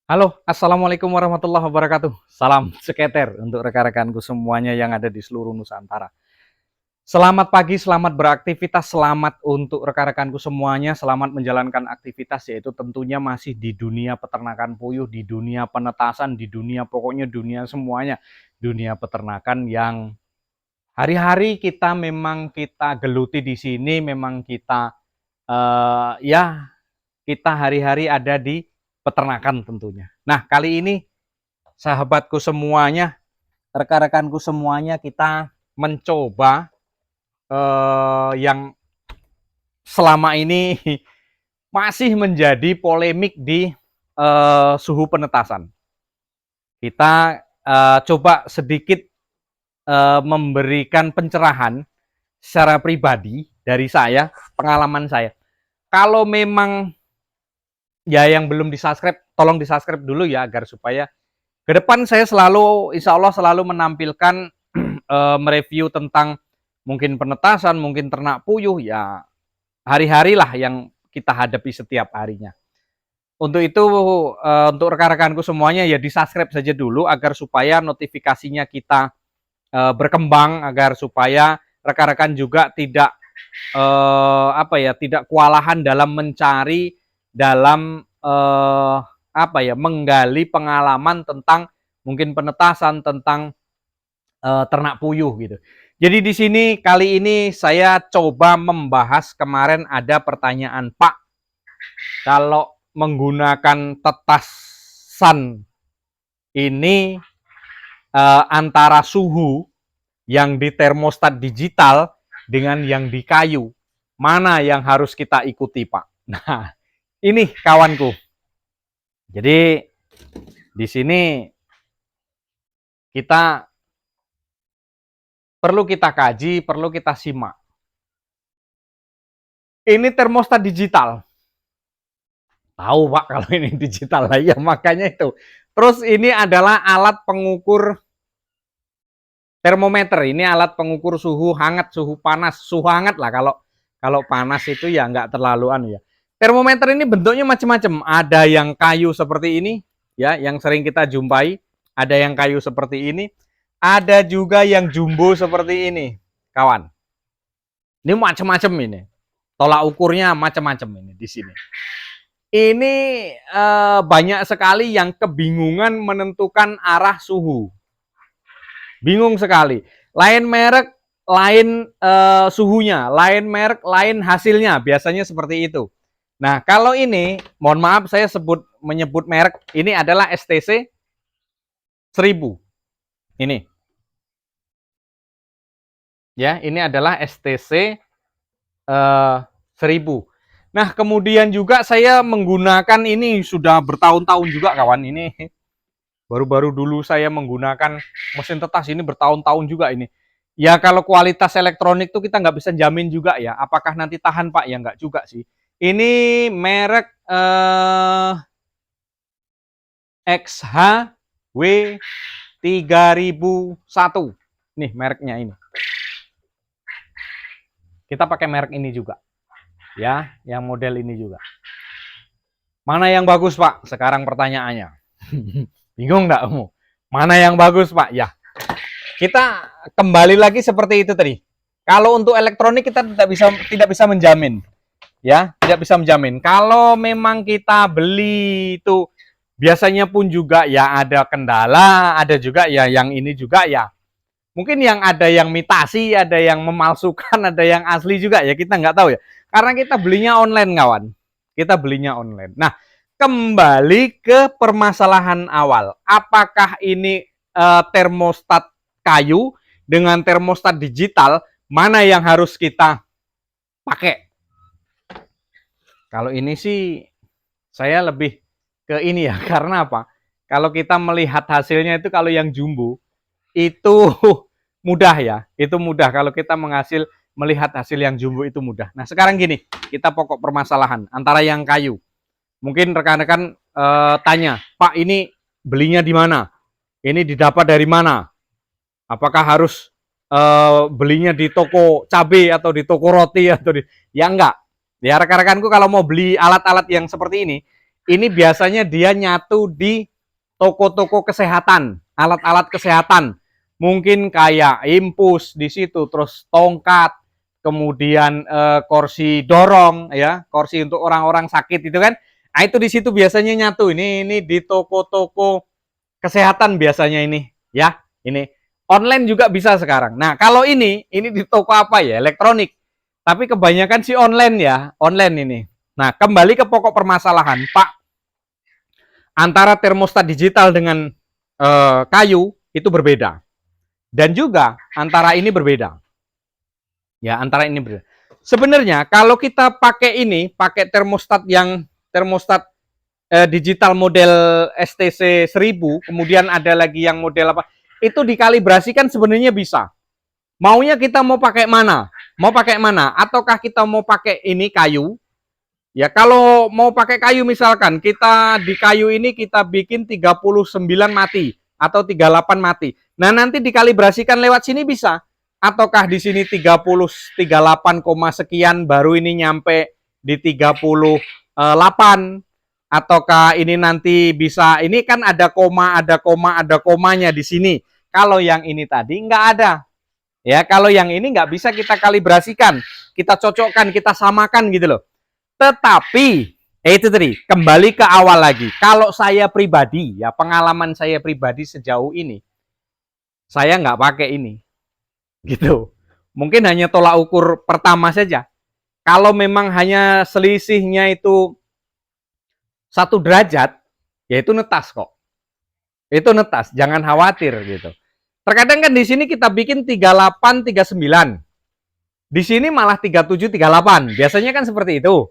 Halo, assalamualaikum warahmatullahi wabarakatuh. Salam seketer untuk rekan-rekanku semuanya yang ada di seluruh Nusantara. Selamat pagi, selamat beraktivitas, selamat untuk rekan-rekanku semuanya, selamat menjalankan aktivitas, yaitu tentunya masih di dunia peternakan puyuh, di dunia penetasan, di dunia pokoknya dunia semuanya, dunia peternakan yang hari-hari kita geluti di sini, memang kita hari-hari ada di peternakan tentunya. Nah, kali ini sahabatku semuanya, rekan-rekanku semuanya, kita mencoba yang selama ini masih menjadi polemik di suhu penetasan. Kita coba sedikit memberikan pencerahan secara pribadi dari saya, pengalaman saya. Kalau memang ya yang belum di-subscribe, tolong di-subscribe dulu ya, agar supaya ke depan saya selalu, insya Allah selalu menampilkan mereview tentang mungkin penetasan, mungkin ternak puyuh, ya hari-hari lah yang kita hadapi setiap harinya. Untuk itu, untuk rekan-rekanku semuanya ya di-subscribe saja dulu agar supaya notifikasinya kita berkembang, agar supaya rekan-rekan juga tidak tidak kewalahan dalam mencari, dalam menggali pengalaman tentang mungkin penetasan, tentang ternak puyuh gitu. Jadi di sini kali ini saya coba membahas, kemarin ada pertanyaan, Pak, kalau menggunakan tetasan ini antara suhu yang di termostat digital dengan yang di kayu, mana yang harus kita ikuti, Pak? Nah, ini kawanku. Jadi di sini perlu kita kaji, perlu kita simak. Ini termostat digital. Tahu Pak kalau ini digital lah, ya makanya itu. Terus ini adalah alat pengukur termometer. Ini alat pengukur suhu hangat, suhu panas, suhu hangat lah. Kalau panas itu ya nggak terlalu ya. Termometer ini bentuknya macam-macam. Ada yang kayu seperti ini, ya, yang sering kita jumpai. Ada yang kayu seperti ini. Ada juga yang jumbo seperti ini, kawan. Ini macam-macam ini. Tolak ukurnya macam-macam ini di sini. Ini banyak sekali yang kebingungan menentukan arah suhu. Bingung sekali. Lain merek, lain suhunya, lain merek, lain hasilnya. Biasanya seperti itu. Nah, kalau ini, mohon maaf saya menyebut merek, ini adalah STC 1000. Ini. Ya, ini adalah STC 1000. Nah, kemudian juga saya menggunakan ini sudah bertahun-tahun juga, kawan. Ini baru-baru dulu saya menggunakan mesin tetas ini bertahun-tahun juga ini. Ya, kalau kualitas elektronik tuh kita nggak bisa jamin juga ya. Apakah nanti tahan, Pak? Ya nggak juga sih. Ini merek XHW 3001. Nih mereknya ini. Kita pakai merek ini juga. Ya, yang model ini juga. Mana yang bagus, Pak? Sekarang pertanyaannya. Bingung nggak kamu? Mana yang bagus, Pak? Ya, kita kembali lagi seperti itu tadi. Kalau untuk elektronik kita tidak bisa menjamin, ya, tidak bisa menjamin. Kalau memang kita beli itu biasanya pun juga ya ada kendala, ada juga ya yang ini juga ya. Mungkin yang ada yang imitasi, ada yang memalsukan, ada yang asli juga ya, kita nggak tahu ya. Karena kita belinya online, kawan. Kita belinya online. Nah, kembali ke permasalahan awal. Apakah ini termostat kayu dengan termostat digital, mana yang harus kita pakai? Kalau ini sih saya lebih ke ini ya, karena apa? Kalau kita melihat hasilnya itu, kalau yang jumbo itu mudah ya, itu mudah. Kalau kita melihat hasil yang jumbo itu mudah. Nah, sekarang gini, kita pokok permasalahan antara yang kayu. Mungkin rekan-rekan tanya, Pak, ini belinya di mana? Ini didapat dari mana? Apakah harus belinya di toko cabai atau di toko roti atau ya enggak. Ya, rekan-rekanku kalau mau beli alat-alat yang seperti ini biasanya dia nyatu di toko-toko kesehatan, alat-alat kesehatan. Mungkin kayak impus di situ, terus tongkat, kemudian kursi dorong ya, kursi untuk orang-orang sakit itu kan. Nah, itu di situ biasanya nyatu. Ini di toko-toko kesehatan biasanya ini ya. Ini online juga bisa sekarang. Nah, kalau ini di toko apa ya? Elektronik. Tapi kebanyakan sih online ya, online ini. Nah, kembali ke pokok permasalahan, Pak. Antara termostat digital dengan kayu itu berbeda. Dan juga antara ini berbeda. Ya, antara ini berbeda. Sebenarnya kalau kita pakai ini, pakai termostat yang termostat digital model STC 1000, kemudian ada lagi yang model apa? Itu dikalibrasikan sebenarnya bisa. Maunya kita mau pakai mana? Mau pakai mana? Ataukah kita mau pakai ini kayu? Ya, kalau mau pakai kayu misalkan, kita di kayu ini kita bikin 39 mati atau 38 mati. Nah, nanti dikalibrasikan lewat sini bisa. Ataukah di sini 38, sekian baru ini nyampe di 38, ataukah ini nanti bisa, ini kan ada koma, ada koma, ada komanya di sini. Kalau yang ini tadi nggak ada. Ya, kalau yang ini nggak bisa kita kalibrasikan, kita cocokkan, kita samakan gitu loh. Tetapi itu tadi, kembali ke awal lagi. Kalau saya pribadi, ya pengalaman saya pribadi sejauh ini, saya nggak pakai ini. Gitu. Mungkin hanya tolak ukur pertama saja. Kalau memang hanya selisihnya itu 1 derajat, ya itu netas kok. Itu netas, jangan khawatir gitu. Terkadang kan di sini kita bikin 38, 39. Di sini malah 37, 38. Biasanya kan seperti itu.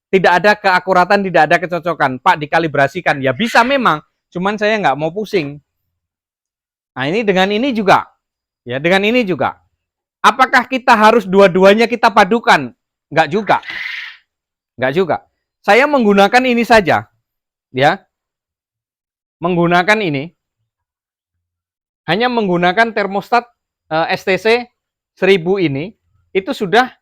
Tidak ada keakuratan, tidak ada kecocokan. Pak, dikalibrasikan. Ya bisa memang, cuman saya nggak mau pusing. Nah, ini dengan ini juga. Ya, dengan ini juga. Apakah kita harus dua-duanya kita padukan? Nggak juga. Nggak juga. Saya menggunakan ini saja. Ya. Menggunakan ini. Hanya menggunakan termostat STC 1000 ini, itu sudah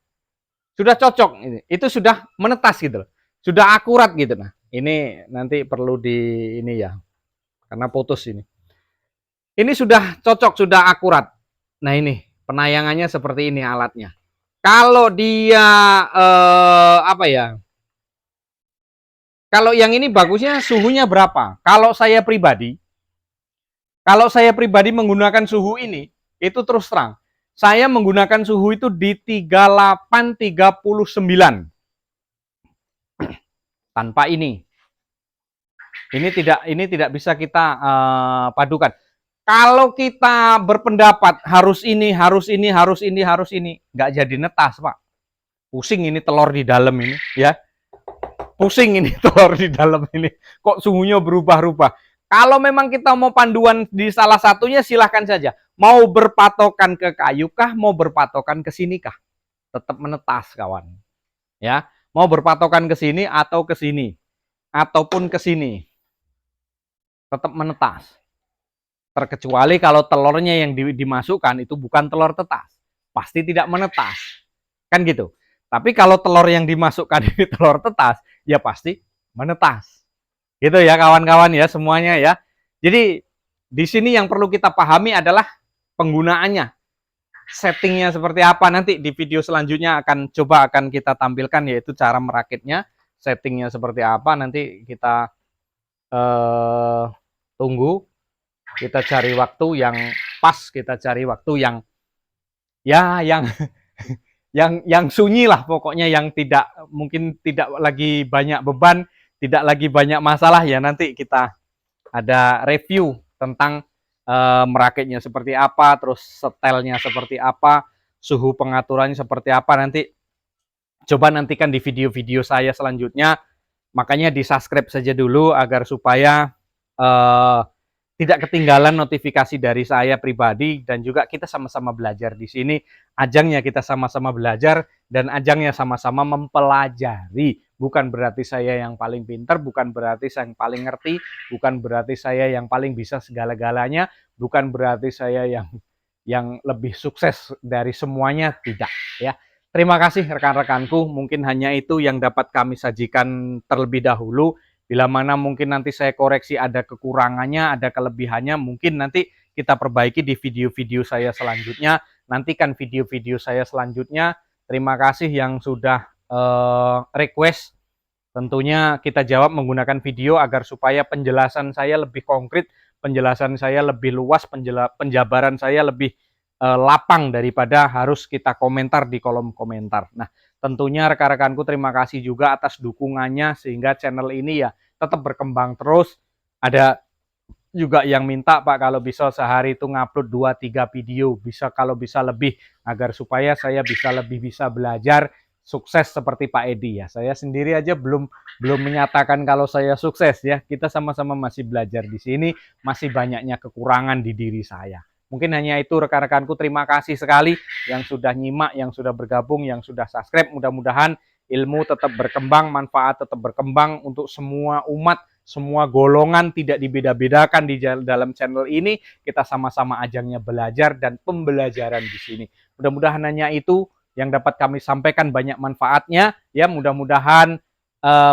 cocok. Itu sudah menetas gitu. Sudah akurat gitu. Nah, ini nanti perlu di ini ya. Karena putus ini. Ini sudah cocok, sudah akurat. Nah, ini penayangannya seperti ini alatnya. Kalau dia apa ya? Kalau yang ini bagusnya suhunya berapa? Kalau saya pribadi menggunakan suhu ini, itu terus terang. Saya menggunakan suhu itu di 38, 39. Tanpa ini. Ini tidak bisa kita padukan. Kalau kita berpendapat harus ini, nggak jadi netas, Pak. Pusing ini telur di dalam ini, ya. Pusing ini telur di dalam ini. Kok suhunya berubah-ubah? Kalau memang kita mau panduan di salah satunya, silahkan saja. Mau berpatokan ke kayu kah, mau berpatokan ke sini kah? Tetap menetas, kawan. Ya, mau berpatokan ke sini atau ke sini, ataupun ke sini, tetap menetas. Terkecuali kalau telurnya yang dimasukkan itu bukan telur tetas, pasti tidak menetas, kan gitu. Tapi kalau telur yang dimasukkan ini telur tetas, ya pasti menetas. Gitu ya kawan-kawan ya semuanya ya. Jadi di sini yang perlu kita pahami adalah penggunaannya. Settingnya seperti apa, nanti di video selanjutnya akan kita tampilkan, yaitu cara merakitnya, settingnya seperti apa. Nanti kita tunggu. Kita cari waktu yang pas, kita cari waktu yang ya yang sunyi lah pokoknya, yang mungkin tidak lagi banyak beban, tidak lagi banyak masalah ya. Nanti kita ada review tentang merakitnya seperti apa, terus setelnya seperti apa, suhu pengaturannya seperti apa. Nanti coba nantikan di video-video saya selanjutnya. Makanya di subscribe saja dulu agar supaya tidak ketinggalan notifikasi dari saya pribadi, dan juga kita sama-sama belajar di sini. Ajangnya kita sama-sama belajar dan ajangnya sama-sama mempelajari. Bukan berarti saya yang paling pintar, bukan berarti saya yang paling ngerti, bukan berarti saya yang paling bisa segala-galanya, bukan berarti saya yang lebih sukses dari semuanya, tidak ya. Terima kasih rekan-rekanku, mungkin hanya itu yang dapat kami sajikan terlebih dahulu. Bila mana mungkin nanti saya koreksi ada kekurangannya, ada kelebihannya, mungkin nanti kita perbaiki di video-video saya selanjutnya. Nantikan video-video saya selanjutnya. Terima kasih yang sudah request. Tentunya kita jawab menggunakan video agar supaya penjelasan saya lebih konkret, penjelasan saya lebih luas, penjabaran saya lebih lapang daripada harus kita komentar di kolom komentar. Nah, tentunya rekan-rekanku terima kasih juga atas dukungannya sehingga channel ini ya tetap berkembang terus. Ada juga yang minta Pak kalau bisa sehari itu ngupload 2-3 video, bisa kalau bisa lebih agar supaya saya bisa lebih bisa belajar sukses seperti Pak Edi ya. Saya sendiri aja belum menyatakan kalau saya sukses ya. Kita sama-sama masih belajar di sini, masih banyaknya kekurangan di diri saya. Mungkin hanya itu rekan-rekanku, terima kasih sekali yang sudah nyimak, yang sudah bergabung, yang sudah subscribe. Mudah-mudahan ilmu tetap berkembang, manfaat tetap berkembang untuk semua umat, semua golongan, tidak dibeda-bedakan di dalam channel ini. Kita sama-sama ajangnya belajar dan pembelajaran di sini. Mudah-mudahan hanya itu yang dapat kami sampaikan, banyak manfaatnya ya. Mudah-mudahan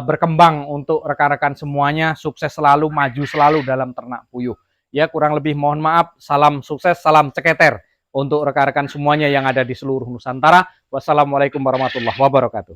berkembang untuk rekan-rekan semuanya, sukses selalu, maju selalu dalam ternak puyuh. Ya, kurang lebih mohon maaf. Salam sukses, salam ceketer untuk rekan-rekan semuanya yang ada di seluruh Nusantara. Wassalamualaikum warahmatullahi wabarakatuh.